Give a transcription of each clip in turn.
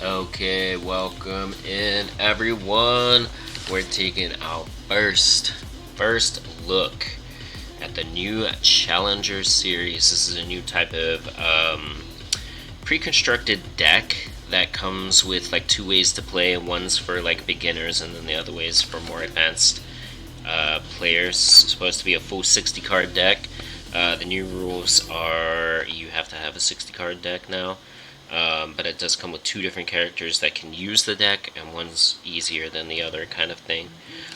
Okay, welcome in everyone. We're taking our first look at the new Challenger series. This is a new type of pre-constructed deck that comes with like two ways to play. One's for like beginners, and then the other way is for more advanced players. It's supposed to be a full 60 card deck. The new rules are you have to have a 60 card deck now. But it does come with two different characters that can use the deck, and one's easier than the other kind of thing.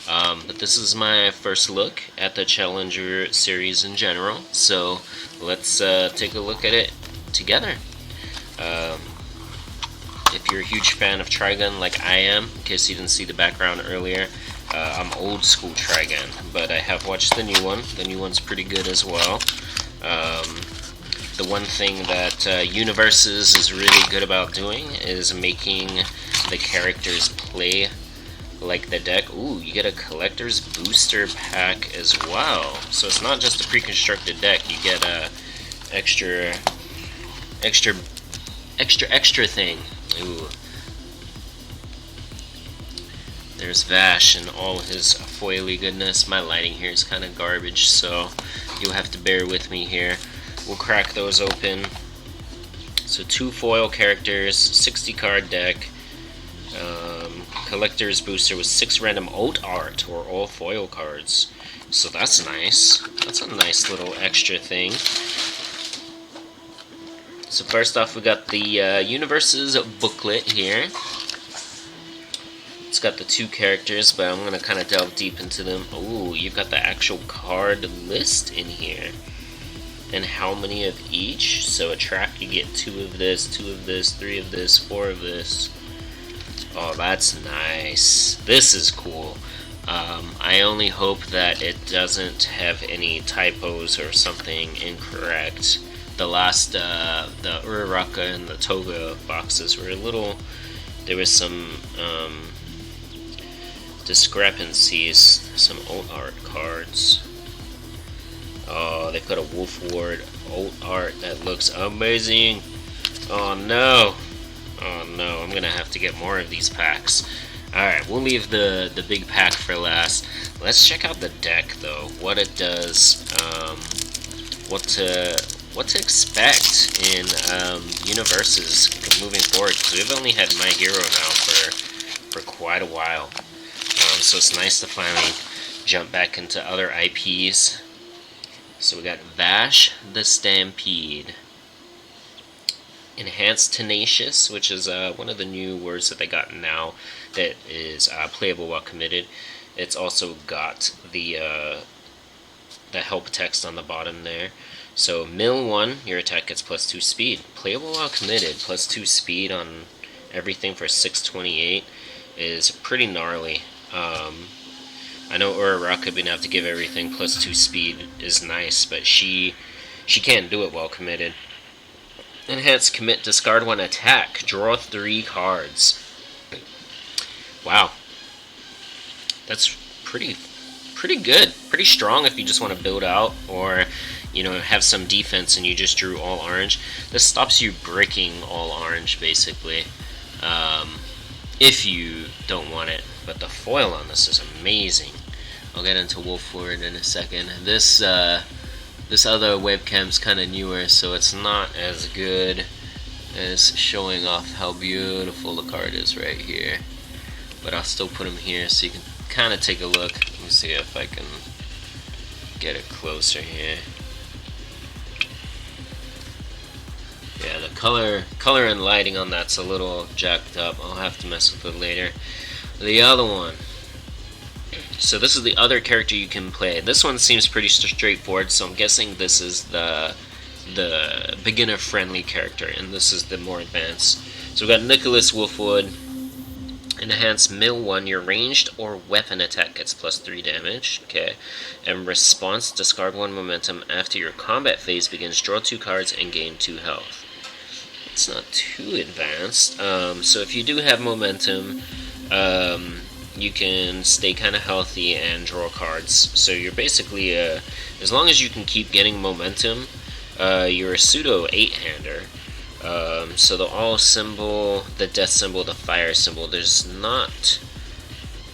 But this is my first look at the Challenger series in general, so let's take a look at it together. If you're a huge fan of Trigun like I am, in case you didn't see the background earlier, I'm old school Trigun, but I have watched the new one. The new one's pretty good as well. The one thing that UVS is really good about doing is making the characters play like the deck. Ooh, you get a collector's booster pack as well. So it's not just a pre-constructed deck. You get a extra thing. Ooh. There's Vash and all his foily goodness. My lighting here is kind of garbage, so you'll have to bear with me here. We'll crack those open. So two foil characters, 60 card deck, collector's booster with 6 random alt art or all foil cards. So that's nice. That's a nice little extra thing. So first off, we got the UVS booklet here. It's got the two characters, but I'm gonna kind of delve deep into them. Ooh, you've got the actual card list in here. And how many of each. So a track, you get 2 of this, 2 of this, 3 of this, 4 of this. Oh, that's nice. This is cool. I only hope that it doesn't have any typos or something incorrect. The last, the Uraraka and the Toga boxes were a little, there was some discrepancies, some alt art cards. Oh, they've got a Wolf Ward alt art that looks amazing. Oh no. Oh no, I'm gonna have to get more of these packs. Alright, we'll leave the big pack for last. Let's check out the deck though. What it does, what to expect in UVS moving forward, because we've only had My Hero now for quite a while. So it's nice to finally jump back into other IPs. So we got Vash the Stampede. Enhanced Tenacious, which is one of the new words that they got now that is playable while committed. It's also got the help text on the bottom there. So Mill 1, your attack gets +2 speed. Playable while committed, +2 speed on everything for 628 is pretty gnarly. I know Uraraka being able to give everything +2 speed is nice, but she can't do it while committed. Enhanced commit, discard 1 attack, draw 3 cards. Wow. That's pretty good. Pretty strong if you just want to build out, or you know, have some defense and you just drew all orange. This stops you bricking all orange basically. If you don't want it. But the foil on this is amazing. I'll get into Wolf Ward in a second. This other webcam's kind of newer, so it's not as good as showing off how beautiful the card is right here. But I'll still put him here so you can kind of take a look. Let me see if I can get it closer here. Yeah, the color and lighting on that's a little jacked up. I'll have to mess with it later. The other one. So this is the other character you can play. This one seems pretty straightforward, so I'm guessing this is the beginner-friendly character, and this is the more advanced. So we've got Nicholas Wolfwood. Enhanced Mill 1, your ranged or weapon attack gets +3 damage. Okay. And response, discard 1 momentum. After your combat phase begins, draw 2 cards and gain 2 health. It's not too advanced. So if you do have momentum, you can stay kind of healthy and draw cards. So you're basically, as long as you can keep getting momentum, you're a pseudo 8-hander. So the all symbol, the death symbol, the fire symbol, there's not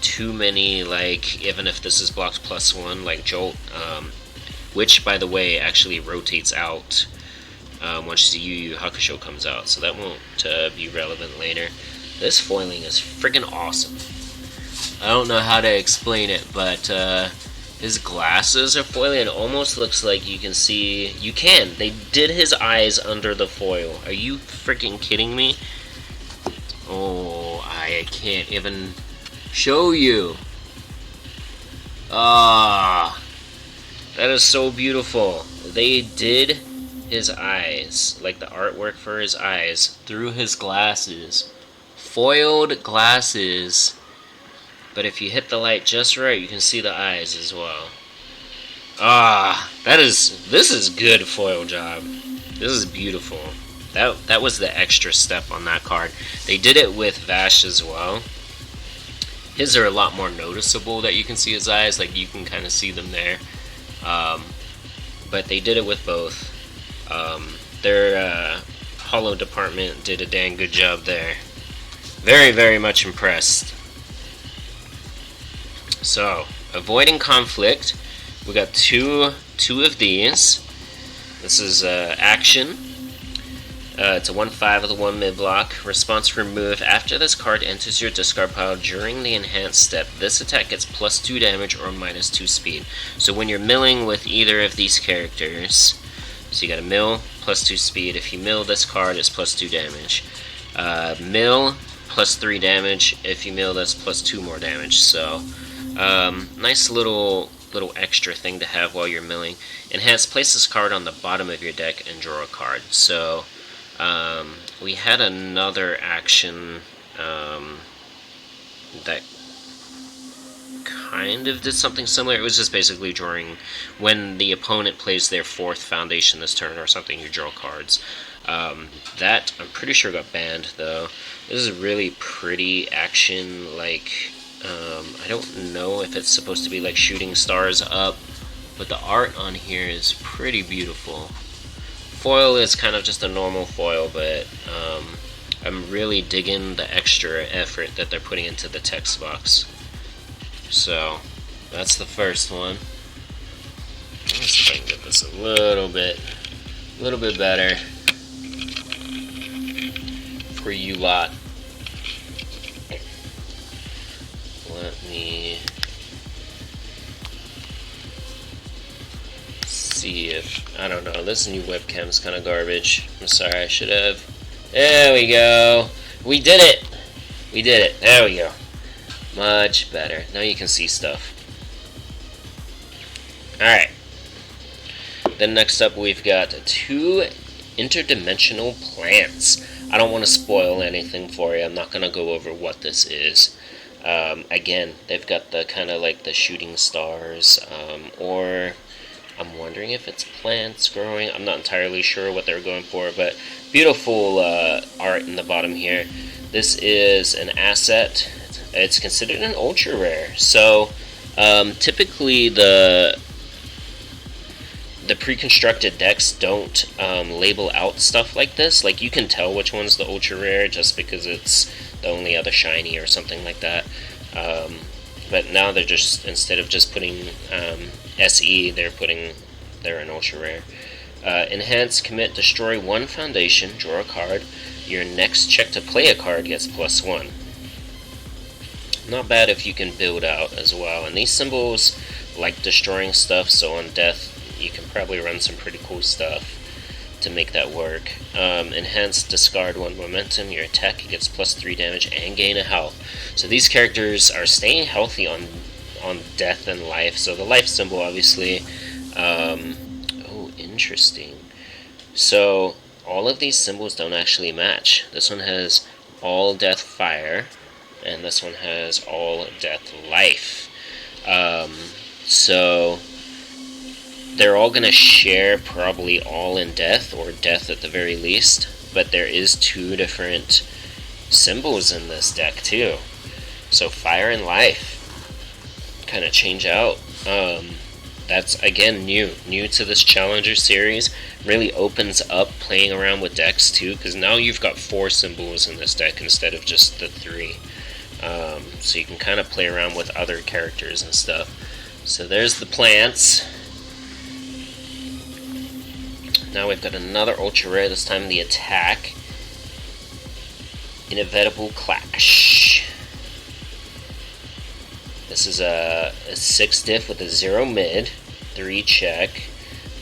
too many, like, even if this is blocked +1, like Jolt, which, by the way, actually rotates out once the Yu Yu Hakusho comes out, so that won't be relevant later. This foiling is freaking awesome. I don't know how to explain it, but his glasses are foiling. It almost looks like you can see... They did his eyes under the foil. Are you freaking kidding me? Oh, I can't even show you. Ah, that is so beautiful. They did his eyes, like the artwork for his eyes, through his glasses. Foiled glasses. But if you hit the light just right, you can see the eyes as well. Ah, this is good foil job. This is beautiful. That was the extra step on that card. They did it with Vash as well. His are a lot more noticeable that you can see his eyes, like you can kind of see them there. But they did it with both. Their holo department did a dang good job there. Very, very much impressed. So, avoiding conflict, we got two of these. This is action. It's a 1/5 of the 1 mid block. Response remove. After this card enters your discard pile during the enhanced step, this attack gets +2 damage or -2 speed. So when you're milling with either of these characters, so you got a mill, +2 speed. If you mill this card, it's +2 damage. Mill, +3 damage. If you mill, that's +2 more damage. So, nice little extra thing to have while you're milling. Enhance, place this card on the bottom of your deck and draw a card. So, we had another action that kind of did something similar. It was just basically drawing, when the opponent plays their 4th foundation this turn or something, you draw cards. That, I'm pretty sure, got banned, though. This is a really pretty action, like, I don't know if it's supposed to be like shooting stars up, but the art on here is pretty beautiful. Foil is kind of just a normal foil, but I'm really digging the extra effort that they're putting into the text box. So, that's the first one. Let's see if I can get this a little bit better for you lot. Let me see if, I don't know, this new webcam is kind of garbage. I'm sorry, I should have. There we go. We did it. We did it. There we go. Much better. Now you can see stuff. Alright. Then next up we've got 2 interdimensional plants. I don't want to spoil anything for you. I'm not going to go over what this is. Again, they've got the kind of like the shooting stars, or I'm wondering if it's plants growing. I'm not entirely sure what they're going for, but beautiful art in the bottom here. This is an asset. It's considered an ultra rare. So typically the pre-constructed decks don't label out stuff like this. Like, you can tell which one's the ultra rare just because it's the only other shiny or something like that. But now they're just, instead of just putting SE, they're an ultra rare. Enhance, commit, destroy 1 foundation, draw a card. Your next check to play a card gets +1. Not bad if you can build out as well. And these symbols like destroying stuff, so on death you can probably run some pretty cool stuff to make that work. Enhance, discard 1 momentum. Your attack gets +3 damage and gain a health. So these characters are staying healthy on death and life. So the life symbol, obviously. Oh, interesting. So all of these symbols don't actually match. This one has all death fire, and this one has all death life. So they're all going to share probably all in death, or death at the very least, but there is 2 different symbols in this deck too. So fire and life kind of change out. that's again new to this Challenger series. Really opens up playing around with decks too, because now you've got 4 symbols in this deck instead of just the 3. So you can kind of play around with other characters and stuff. So there's the plants. Now we've got another ultra rare, this time the attack. Inevitable Clash. This is a 6 diff with a 0 mid, 3 check,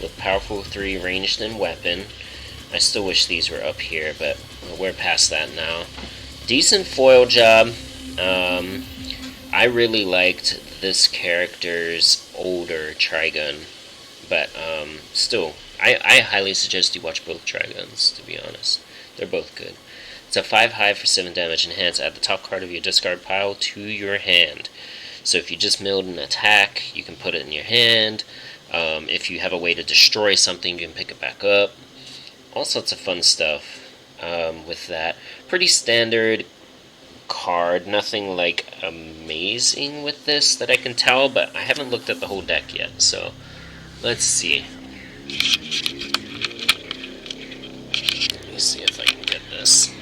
with powerful 3 ranged and weapon. I still wish these were up here, but we're past that now. Decent foil job. I really liked this character's older Trigun, but still, I highly suggest you watch both Triguns, to be honest. They're both good. It's a 5 high for 7 damage. Enhance. Add the top card of your discard pile to your hand. So if you just milled an attack, you can put it in your hand. If you have a way to destroy something, you can pick it back up. All sorts of fun stuff with that. Pretty standard card. Nothing like amazing with this that I can tell, but I haven't looked at the whole deck yet. So let's see. Let me see if I can get this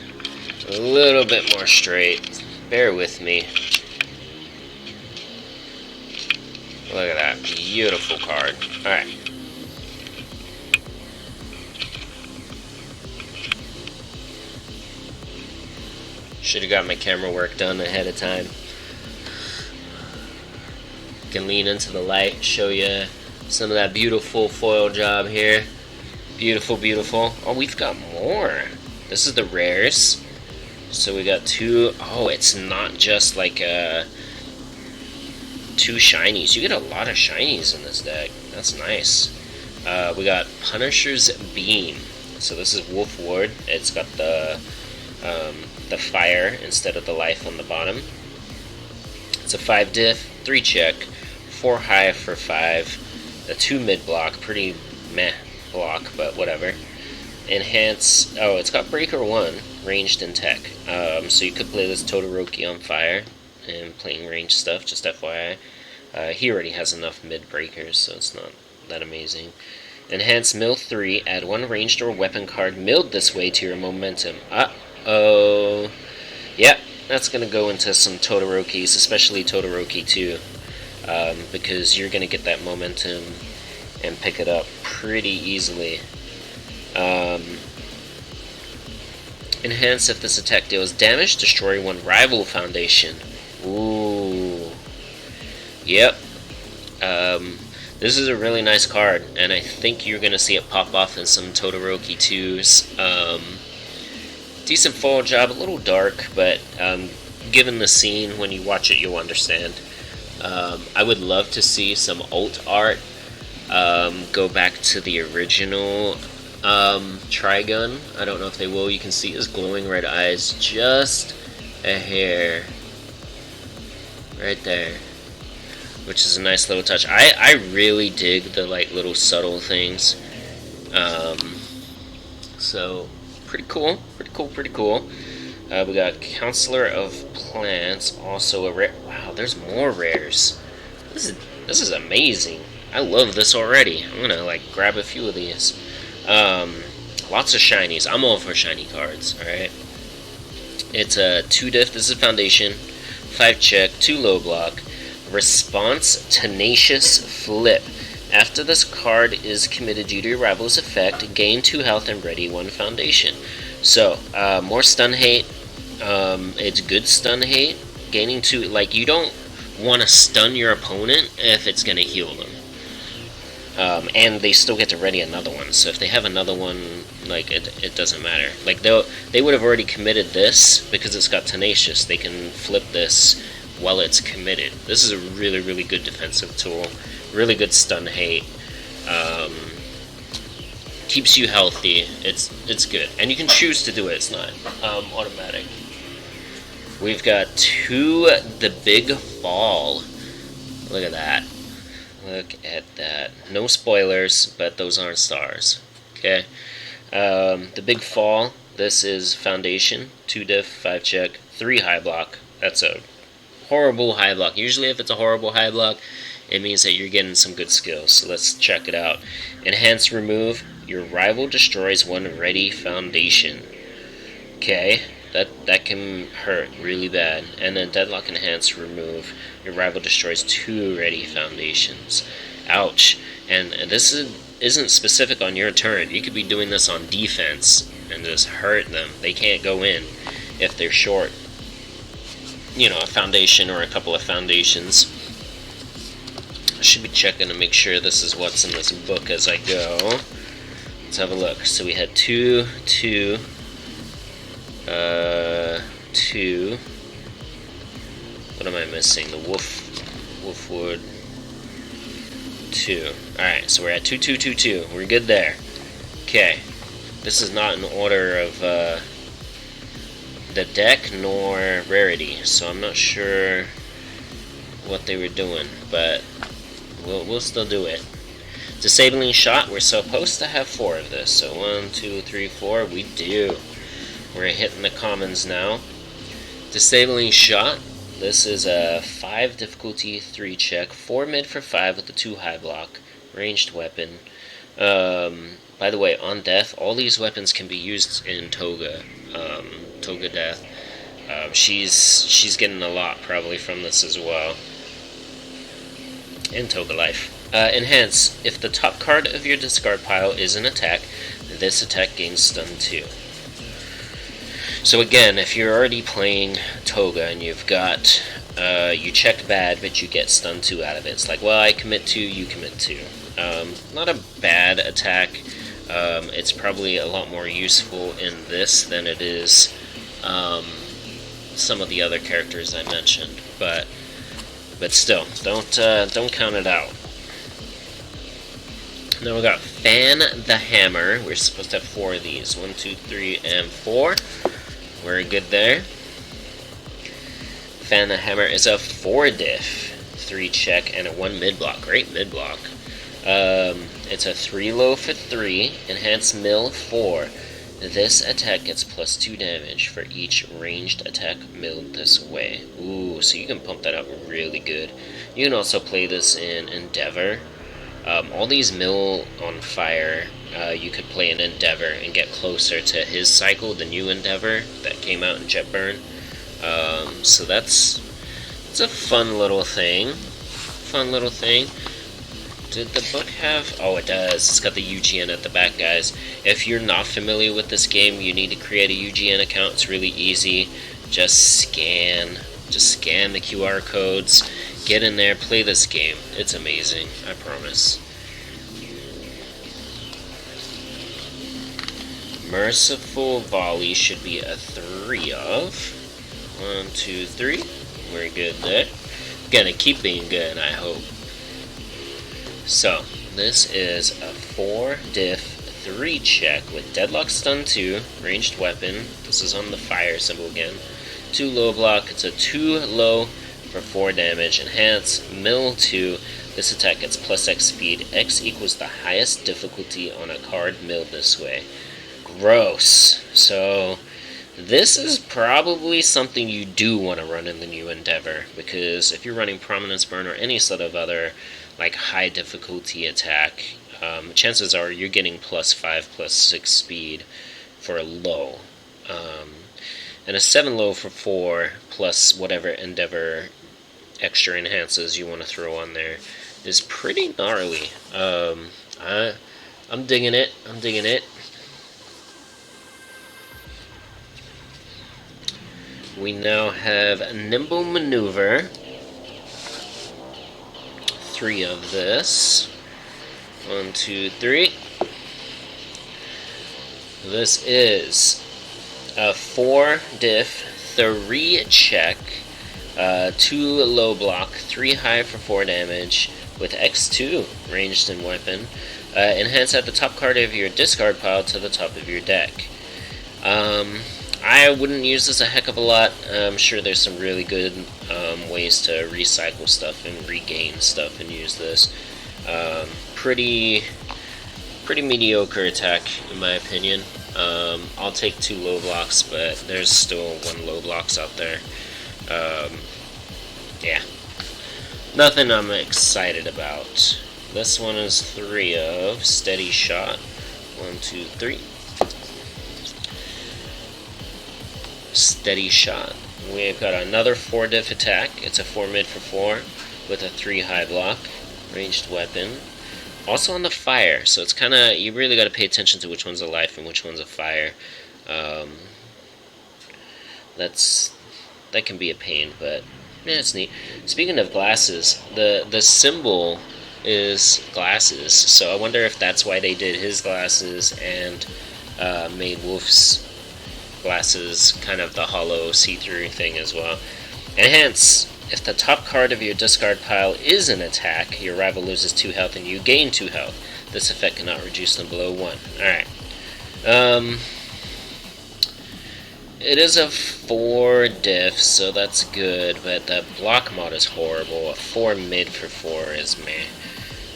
a little bit more straight. Bear with me. Look at that. Beautiful card. Alright. Should have got my camera work done ahead of time. Can lean into the light, show you some of that beautiful foil job here. Beautiful, beautiful. Oh, we've got more. This is the rares. So we got 2. Oh, it's not just like 2 shinies. You get a lot of shinies in this deck. That's nice. We got Punisher's Beam. So this is Wolf Ward. It's got the fire instead of the life on the bottom. It's a 5 diff, 3 check, 4 high for 5, a 2 mid block, pretty meh block, but whatever. Enhance. Oh, it's got Breaker 1, ranged and tech. So you could play this Todoroki on fire and playing ranged stuff, just FYI. He already has enough mid breakers, so it's not that amazing. Enhance mill 3, add 1 ranged or weapon card milled this way to your momentum. Uh-oh. Yep, that's going to go into some Todorokis, especially Todoroki 2, because you're going to get that momentum and pick it up pretty easily. Enhance. If this attack deals damage, destroy 1 rival foundation. Ooh. Yep. This is a really nice card, and I think you're going to see it pop off in some Todoroki 2s. Decent foil job, a little dark, but given the scene, when you watch it, you'll understand. I would love to see some alt art go back to the original Trigun. I don't know if they will. You can see his glowing red eyes just a hair right there, which is a nice little touch. I really dig the like little subtle things. So pretty cool, pretty cool. We got Counselor of Plants, also a rare. Wow, there's more rares. This is amazing. I love this already. I'm gonna like grab a few of these. Lots of shinies. I'm all for shiny cards. All right. It's a 2 diff. This is Foundation. 5 check. 2 low block. Response Tenacious Flip. After this card is committed due to your rival's effect, gain 2 health and ready 1 foundation. So, more stun hate. It's good stun hate. Gaining 2, like, you don't want to stun your opponent if it's going to heal them. And they still get to ready another one. So if they have another one, like, it doesn't matter. Like, they would have already committed this because it's got Tenacious. They can flip this while it's committed. This is a really, really good defensive tool. Really good stun hate. Keeps you healthy. It's good. And you can choose to do it. It's not automatic. We've got 2 The Big Fall. Look at that. Look at that. No spoilers, but those aren't stars. Okay. The Big Fall. This is Foundation. 2 diff, 5 check, 3 high block. That's a horrible high block. Usually if it's a horrible high block, it means that you're getting some good skills. So let's check it out. Enhance remove. Your rival destroys one ready foundation. Okay, that can hurt really bad. And then deadlock enhance remove. Your rival destroys 2 ready foundations. Ouch. And this isn't specific on your turn. You could be doing this on defense and just hurt them. They can't go in if they're short, you know, a foundation or a couple of foundations. I should be checking to make sure this is what's in this book as I go. Let's have a look. So we had 2, 2, 2. What am I missing? The wolfwood 2. Alright, so we're at 2, 2, 2, 2. We're good there. Okay. This is not in order of the deck nor rarity, so I'm not sure what they were doing, but we'll still do it. Disabling shot, we're supposed to have 4 of this, so 1, 2, 3, 4, we do. We're hitting the commons now. Disabling shot, this is a 5 difficulty 3 check, 4 mid for 5 with the 2 high block, ranged weapon. By the way, on death, all these weapons can be used in Toga. Toga death. She's getting a lot probably from this as well. In Toga life. Enhance. If the top card of your discard pile is an attack, this attack gains stun 2. So again, if you're already playing Toga and you've got, you checked bad but you get stun 2 out of it. It's like, well, I commit 2, you commit 2. Not a bad attack. It's probably a lot more useful in this than it is some of the other characters I mentioned, but still, don't count it out. Now we got Fan the Hammer. We're supposed to have 4 of these. 1, 2, 3, and 4. We're good there. Fan the Hammer is a 4 diff, 3 check, and a 1 mid block. Great mid block. It's a 3 low for 3, enhance mill 4. This attack gets plus 2 damage for each ranged attack milled this way. Ooh, so you can pump that up really good. You can also play this in Endeavor. All these mill on fire, you could play in Endeavor and get closer to his cycle, the new Endeavor that came out in Jetburn. So it's a fun little thing. Did the book have... Oh, it does. It's got the UGN at the back, guys. If you're not familiar with this game, you need to create a UGN account. It's really easy. Just scan the QR codes. Get in there, play this game. It's amazing, I promise. Merciful Volley should be a 3 of. 1, 2, 3. We're good there. Gonna keep being good, I hope. So, this is a 4 diff 3 check with Deadlock Stun 2, ranged weapon. This is on the fire symbol again. 2 low block, it's a 2 low for 4 damage. Enhance, mill 2. This attack gets plus X speed. X equals the highest difficulty on a card milled this way. Gross. So, this is probably something you do want to run in the new Endeavor, because if you're running Prominence Burn or any sort of other like high difficulty attack, chances are you're getting plus 5, plus 6 speed for a low. And a 7 low for 4, plus whatever Endeavor extra enhances you want to throw on there, is pretty gnarly. I'm digging it. We now have Nimble Maneuver. 3 of this. 1, 2, 3. This is a 4 diff, 3 check, 2 low block, 3 high for 4 damage, with X2 ranged in weapon. Enhance at the top card of your discard pile to the top of your deck. I wouldn't use this a heck of a lot. I'm sure there's some really good ways to recycle stuff and regain stuff and use this. Pretty mediocre attack in my opinion. I'll take 2 low blocks, but there's still 1 low blocks out there. Yeah. Nothing I'm excited about. This one is 3 of steady shot. 1, 2, 3. Steady shot. We've got another 4 diff attack. It's a 4 mid for 4 with a 3 high block. Ranged weapon. Also on the fire, so it's kind of, you really got to pay attention to which one's a life and which one's a fire. That can be a pain, but yeah, it's neat. Speaking of glasses, the symbol is glasses, so I wonder if that's why they did his glasses and made Wolf's glasses kind of the hollow see-through thing as well. Enhance. If the top card of your discard pile is an attack, your rival loses 2 health and you gain 2 health. This effect cannot reduce them below 1. Alright. It is a 4 diff, so that's good, but the block mod is horrible. A 4 mid for 4 is meh.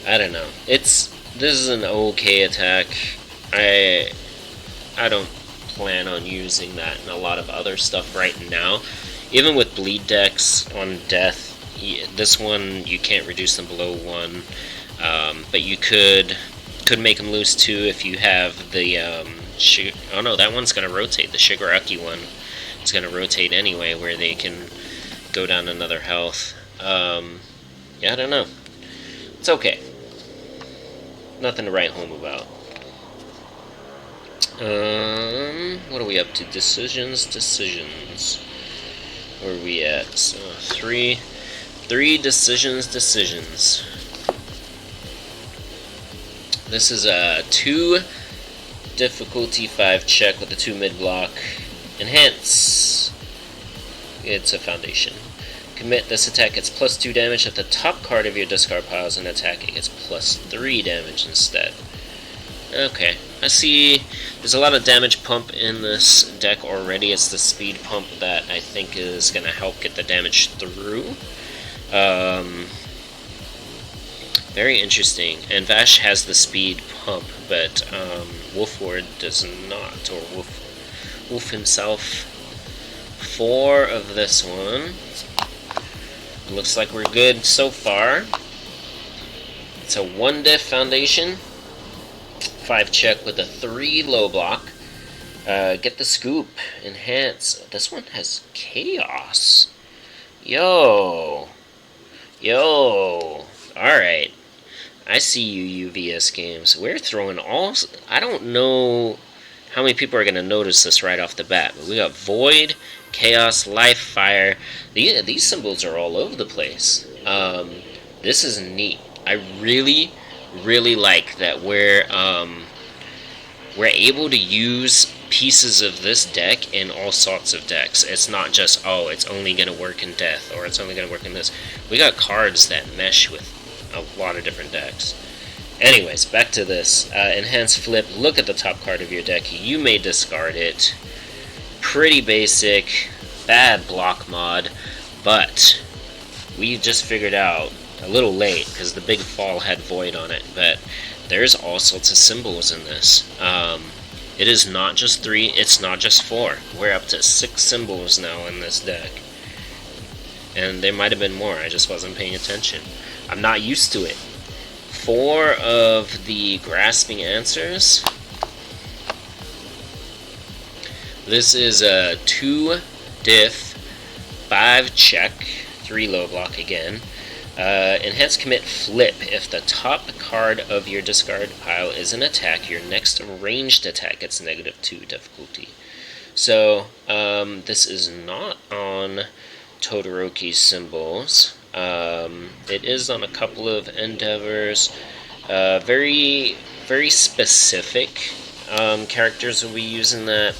I don't know. This is an okay attack. I don't plan on using that in a lot of other stuff right now. Even with bleed decks on death, this one you can't reduce them below 1, but you could make them lose 2 if you have the oh no, that one's going to rotate. The Shigaraki one is going to rotate anyway, where they can go down another health. Yeah, I don't know. It's okay. Nothing to write home about. What are we up to? Decisions. Where are we at? So, three decisions. This is a 2 difficulty 5 check with a 2 mid block. Enhance. It's a foundation. Commit. This attack gets plus 2 damage. If the top card of your discard pile is an attack, it gets plus 3 damage instead. Okay, I see there's a lot of damage pump in this deck already. It's the speed pump that I think is going to help get the damage through. Very interesting. And Vash has the speed pump, but Wolfward does not, or Wolf himself. 4 of this one. Looks like we're good so far. It's a 1 diff foundation. 5 check with a 3 low block. Get the scoop. Enhance. This one has chaos. Yo. Alright. I see you, UVS games. We're throwing all... I don't know how many people are going to notice this right off the bat, but we got Void, Chaos, Life, Fire. These symbols are all over the place. This is neat. I really like that we're able to use pieces of this deck in all sorts of decks. It's not just, oh, it's only going to work in Death, or it's only going to work in this. We got cards that mesh with a lot of different decks. Anyways, back to this. Enhance Flip. Look at the top card of your deck. You may discard it. Pretty basic. Bad block mod. But we just figured out, a little late, because the big fall had Void on it, but there's all sorts of symbols in this. It is not just 3, it's not just 4. We're up to 6 symbols now in this deck. And there might have been more, I just wasn't paying attention. I'm not used to it. 4 of the Grasping Answers. This is a 2 diff, 5 check, 3 low block again. Enhance Commit Flip. If the top card of your discard pile is an attack, your next ranged attack gets -2 difficulty. So, this is not on Todoroki's symbols. It is on a couple of Endeavors. Very specific characters will be using that,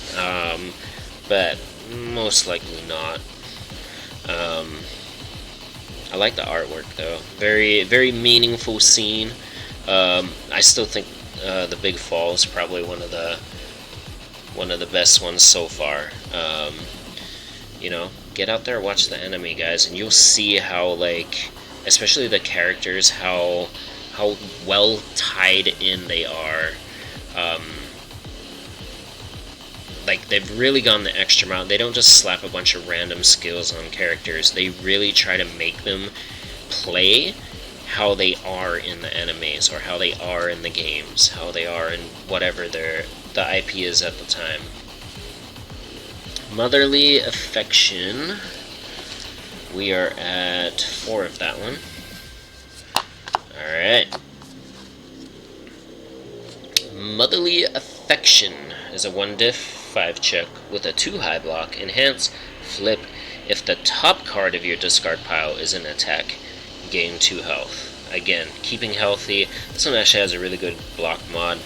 but most likely not. I like the artwork though. Very meaningful scene. I still think the Big Fall is probably one of the best ones so far. You know, get out there, watch the anime, guys, and you'll see how, like, especially the characters, how well tied in they are. Like, they've really gone the extra mile. They don't just slap a bunch of random skills on characters. They really try to make them play how they are in the animes, or how they are in the games, how they are in whatever the IP is at the time. Motherly affection. We are at 4 of that one. Alright. Motherly affection is a 1 diff 5 check with a 2 high block. Enhance, flip. If the top card of your discard pile is an attack, gain 2 health. Again, keeping healthy. This one actually has a really good block mod.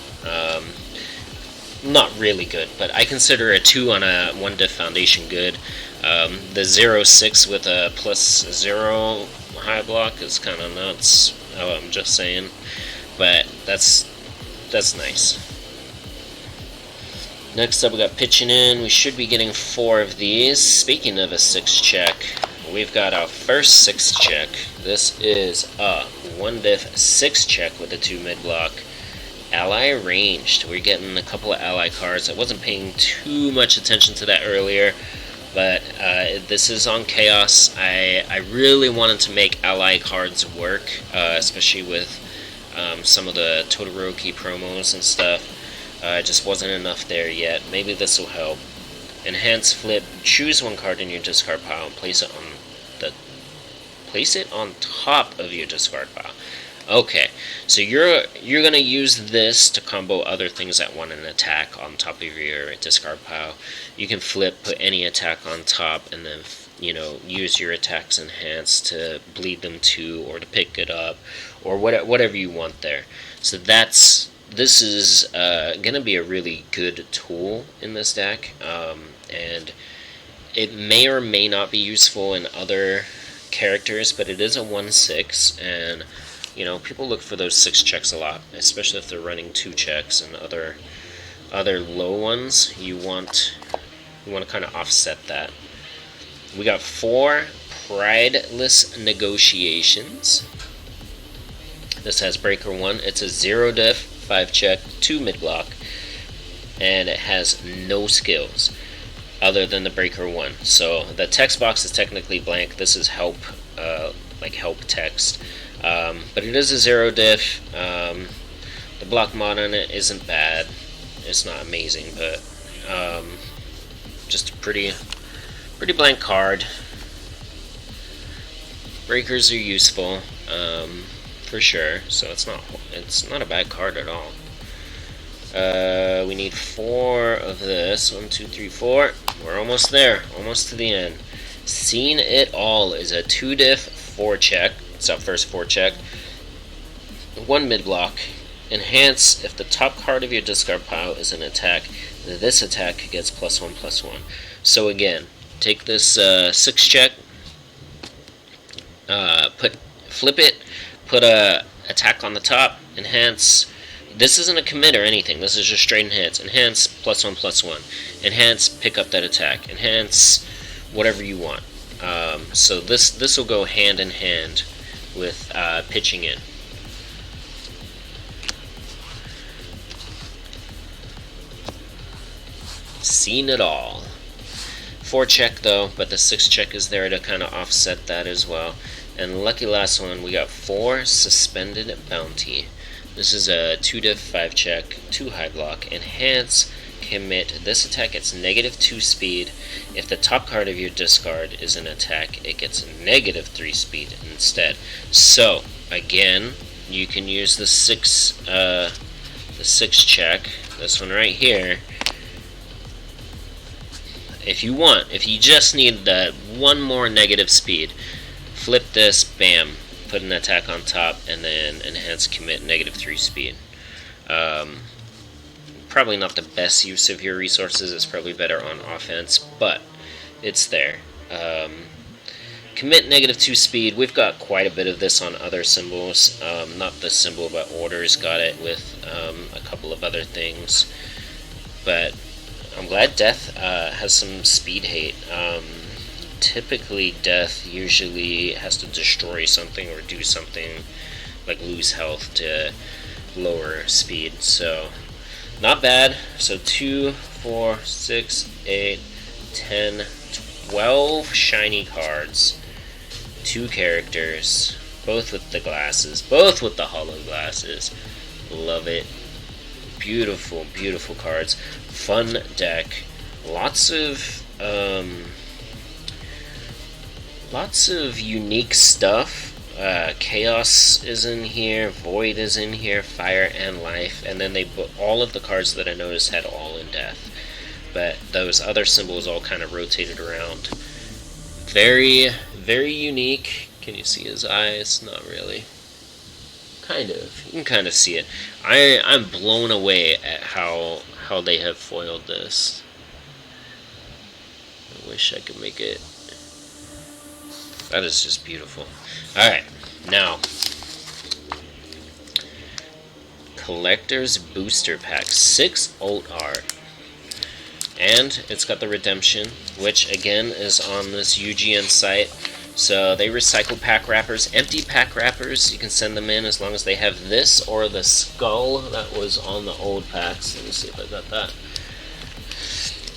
Not really good, but I consider a 2 on a 1 diff foundation good. The 0-6 with a +0 high block is kind of nuts. I'm just saying, but that's nice. Next up, we got pitching in. We should be getting 4 of these. Speaking of a 6 check, we've got our first 6 check. This is a 1 diff 6 check with a 2 mid block. Ally ranged. We're getting a couple of ally cards. I wasn't paying too much attention to that earlier, but this is on Chaos. I really wanted to make ally cards work, especially with some of the Todoroki promos and stuff. Just wasn't enough there yet. Maybe this will help. Enhance, flip. Choose 1 card in your discard pile and place it on top of your discard pile. Okay, so you're gonna use this to combo other things that want an attack on top of your discard pile. You can flip, put any attack on top, and then use your attacks enhance to bleed them to, or to pick it up, or whatever you want there. So this is gonna be a really good tool in this deck, and it may or may not be useful in other characters, but it is a 1/6, and people look for those 6 checks a lot, especially if they're running 2 checks and other low ones. You want to kind of offset that. We got 4 Prideless Negotiations. This has Breaker 1. It's a 0 diff 5 check, 2 mid block, and it has no skills other than the Breaker 1. So the text box is technically blank. This is help, like help text. But it is a 0 diff. The block mod on it isn't bad. It's not amazing, but just a pretty blank card. Breakers are useful, for sure. So it's not a bad card at all. We need 4 of this. 1, 2, 3, 4. We're almost there. Almost to the end. Seen It All is a 2 diff 4 check. It's our first 4 check. 1 mid block. Enhance. If the top card of your discard pile is an attack, this attack gets +1/+1. So again, take this 6 check. Flip it. Put a attack on the top. Enhance. This isn't a commit or anything. This is just straight enhance. Enhance +1/+1. Enhance. Pick up that attack. Enhance. Whatever you want. So this will go hand in hand with pitching in. Seen It All. 4 check though, but the 6 check is there to kind of offset that as well. And lucky last one, we got 4 Suspended Bounty. This is a 2 diff 5 check, 2 high block. Enhance, commit. This attack gets -2 speed. If the top card of your discard is an attack, it gets -3 speed instead. So again, you can use the 6 check, this one right here, if you want. If you just need that 1 more negative speed, flip this, bam, put an attack on top, and then enhance, commit, -3 speed. Probably not the best use of your resources. It's probably better on offense, but it's there. Commit -2 speed. We've got quite a bit of this on other symbols. Not this symbol, but Orders got it with a couple of other things. But I'm glad Death has some speed hate. Typically, Death usually has to destroy something or do something like lose health to lower speed. So not bad. So 2, 4, 6, 8, 10, 12 shiny cards. 2 characters. Both with the glasses. Both with the hollow glasses. Love it. Beautiful, beautiful cards. Fun deck. Lots of unique stuff. Chaos is in here, Void is in here, Fire and Life, and then all of the cards that I noticed had All in Death. But those other symbols all kind of rotated around. Very, very unique. Can you see his eyes? Not really. Kind of. You can kind of see it. I'm blown away at how they have foiled this. I wish I could make it. That is just beautiful. Alright, now Collector's Booster Pack, 6 alt art. And it's got the Redemption, which again is on this UGN site. So they recycle pack wrappers, empty pack wrappers. You can send them in as long as they have this or the skull that was on the old packs. Let me see if I got that.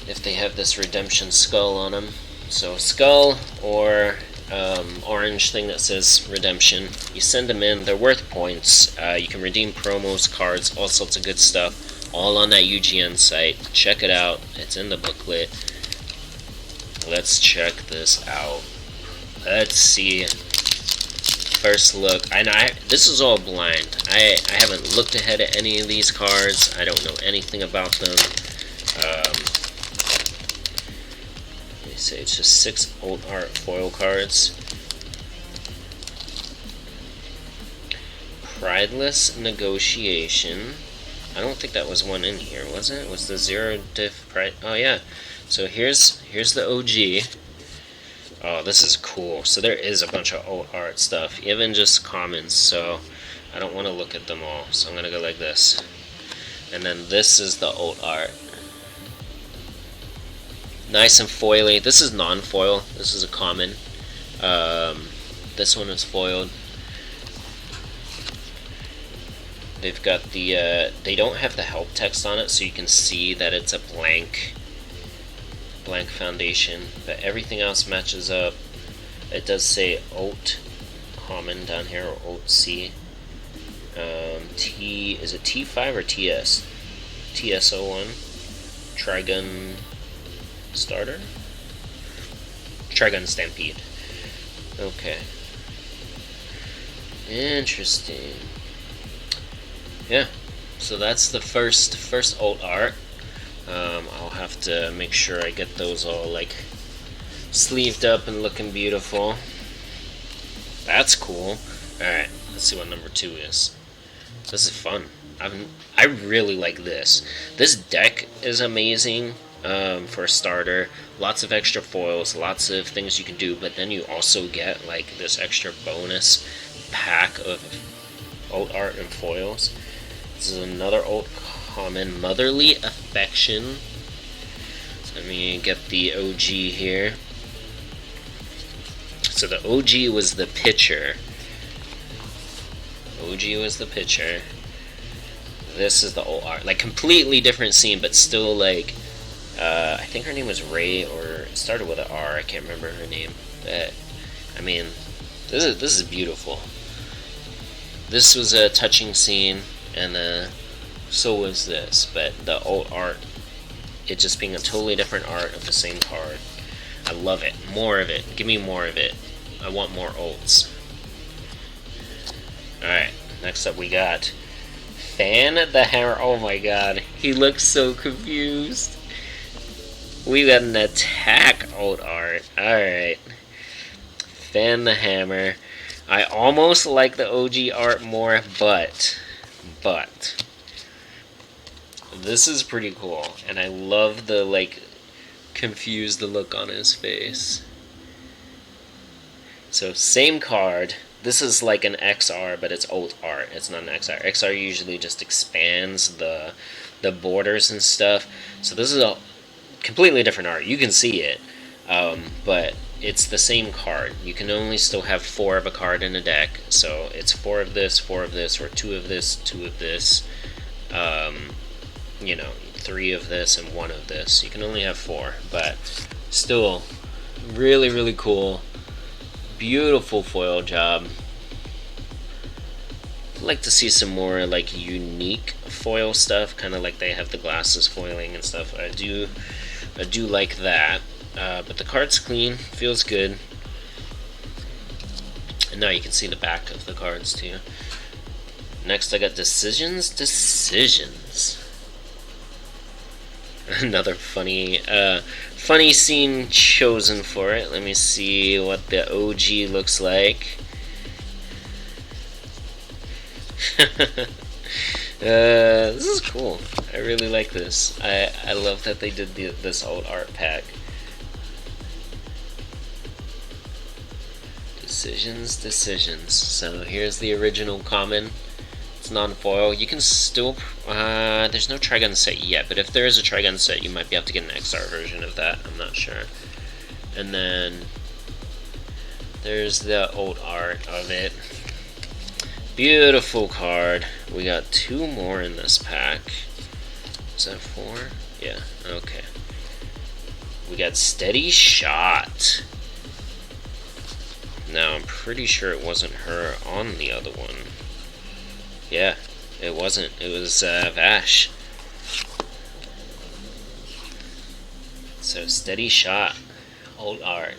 If they have this Redemption skull on them. So skull or orange thing that says Redemption. You send them in. They're worth points. You can redeem promos, cards, all sorts of good stuff. All on that UGN site. Check it out. It's in the booklet. Let's check this out. Let's see. First look. This is all blind. I haven't looked ahead at any of these cards. I don't know anything about them. Let me say it's just 6 old art foil cards. Prideless Negotiation. I don't think that was one in here, was it? Was the zero diff pride? Oh yeah. So here's the OG. Oh, this is cool. So there is a bunch of old art stuff, even just commons. So I don't want to look at them all. So I'm gonna go like this. And then this is the old art. Nice and foily. This is non-foil. This is a common. This one is foiled. They've got the, they don't have the help text on it, so you can see that it's a blank foundation, but everything else matches up. It does say Alt Common down here, or Alt C. Is it T5 or TS? TS01. Trigun Starter? Trigun Stampede. Okay. Interesting. Yeah, so that's the first alt art. I'll have to make sure I get those all like sleeved up and looking beautiful. That's cool. Alright, let's see what number 2 is. This is fun. I really like this. This deck is amazing for a starter. Lots of extra foils, lots of things you can do, but then you also get like this extra bonus pack of alt art and foils. This is another old common, Motherly Affection. Let me get the OG here. So the OG was the pitcher. OG was the pitcher. This is the old art. Like, completely different scene, but still, like, I think her name was Ray, or it started with an R. I can't remember her name. But, I mean, this is beautiful. This was a touching scene, and so was this. But the old art, it just being a totally different art of the same card. I love it. More of it. Give me more of it. I want more ults. Alright, next up we got Fan the Hammer. Oh my god, he looks so confused. We got an attack ult art. Alright. Fan the Hammer. I almost like the OG art more, but this is pretty cool, and I love the, like, confused look on his face. So, same card. This is like an XR, but it's old art. It's not an XR. XR usually just expands the borders and stuff. So this is a completely different art. You can see it, but it's the same card. You can only still have 4 of a card in a deck. So it's 4 of this, or 2 of this, 2 of this. You know, 3 of this and 1 of this. You can only have 4, but still really, really cool. Beautiful foil job. like to see some more like unique foil stuff, kind of like they have the glasses foiling and stuff. I do like that. But the card's clean, feels good. And now you can see the back of the cards too. Next I got Decisions. Another funny scene chosen for it. Let me see what the OG looks like. This is cool. I really like this. I love that they did this old art pack. Decisions. So here's the original common. It's non-foil. You can still... there's no Trigun set yet, but if there is a Trigun set, you might be able to get an XR version of that. I'm not sure. And then there's the old art of it. Beautiful card. We got 2 more in this pack. Is that 4? Yeah, okay. We got Steady Shot. Now, I'm pretty sure it wasn't her on the other one. Yeah, it wasn't. It was Vash. So, Steady Shot. Old art.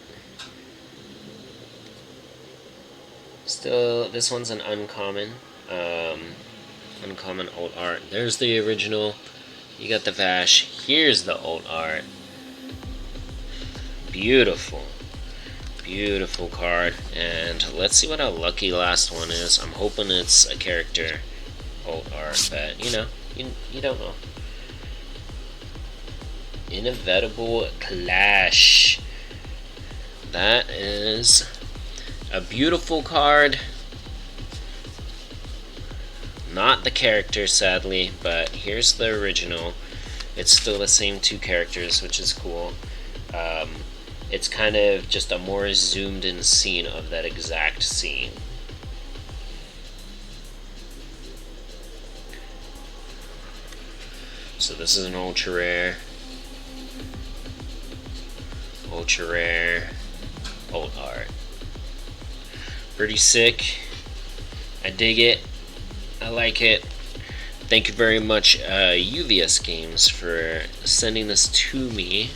Still, this one's an uncommon. Uncommon old art. There's the original. You got the Vash. Here's the old art. Beautiful. Beautiful card. And let's see what our lucky last one is. I'm hoping it's a character old art, but you know, you don't know. Inevitable Clash. That is a beautiful card. Not the character, sadly, but here's the original. It's still the same 2 characters, which is cool. It's kind of just a more zoomed in scene of that exact scene. So this is an ultra rare, old art. Pretty sick. I dig it. I like it. Thank you very much, UVS Games, for sending this to me.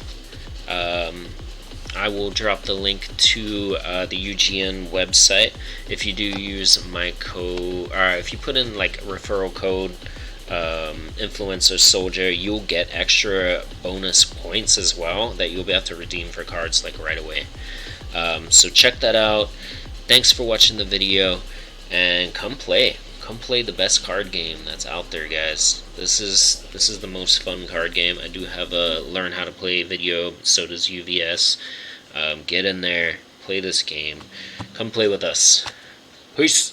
I will drop the link to the UGN website. If you do use my code, or if you put in like referral code influencer Soljah, you'll get extra bonus points as well that you'll be able to redeem for cards like right away. So check that out. Thanks for watching the video, and come play the best card game that's out there, guys. This is the most fun card game. I do have a learn how to play video, so does UVS. Get in there, play this game, come play with us. Peace.